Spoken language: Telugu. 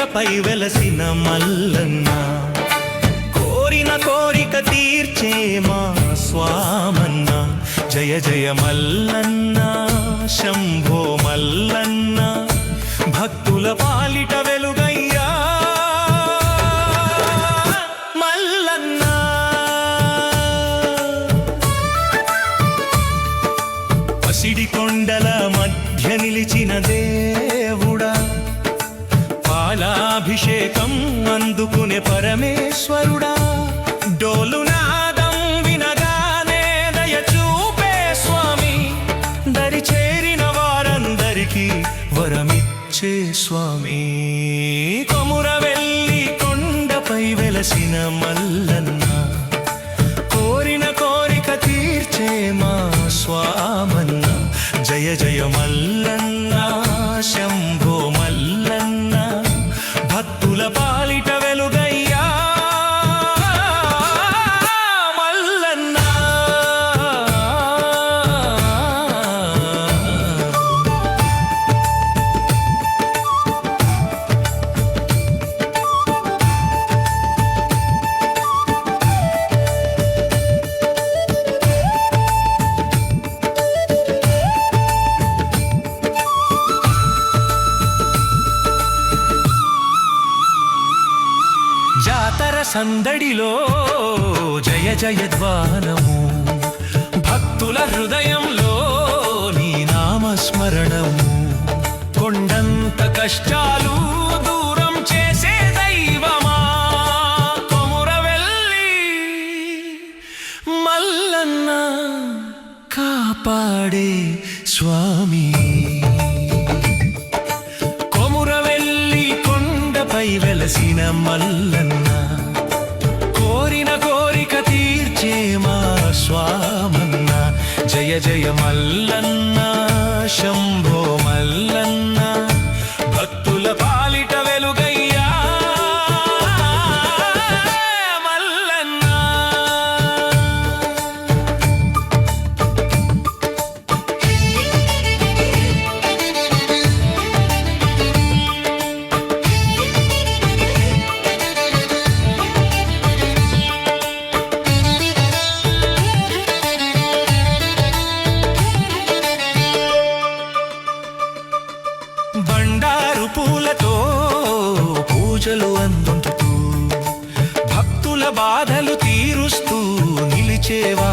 కొండపై వెలసిన మల్లన్న, కోరిన కోరిక తీర్చే మా స్వామన్న. జయ జయ మల్లన్న, శంభో మల్లన్న, భక్తుల పాలిట వెలుగయ్యా మల్లన్న. పసిడి కొండల మధ్య నిలిచిన దేవుడా, పాలాభిషేకం అందుకునే పరమేశ్వరుడా, డోలునాదం వినగానే దయ చూపే స్వామి, దరి చేరిన వారందరికీ వరమిచ్చే స్వామి. కొమురవెల్లి కొండపై వెలసిన మల్లన్న, కోరిన కోరిక తీర్చే మా స్వామన్న. జయ జయ మల్లన్న, శంభో మల్లన్న, భక్తుల పాలిట వెలుగయ్యా మల్లన్న. జాతర సందడిలో జయ జయ ధ్వానము, భక్తుల హృదయంలో నీ నామస్మరణము. కొండంత కష్టాలు దూరం చేసే దైవమా కొమురవెల్లి మల్లన్న, కాపాడే స్వామి. కొమురవెల్లి కొండపై వెలసిన మల్లన్న, కోరిన కోరిక తీర్చే మా స్వామన్న. జయ జయ మల్లన్న, శంభో మల్లన్న, భక్తుల పాలిట వెలుగయ్యా మల్లన్న. బండారు పూలతో పూజలు అందుతూ, భక్తుల బాధలు తీరుస్తూ నిలిచేవా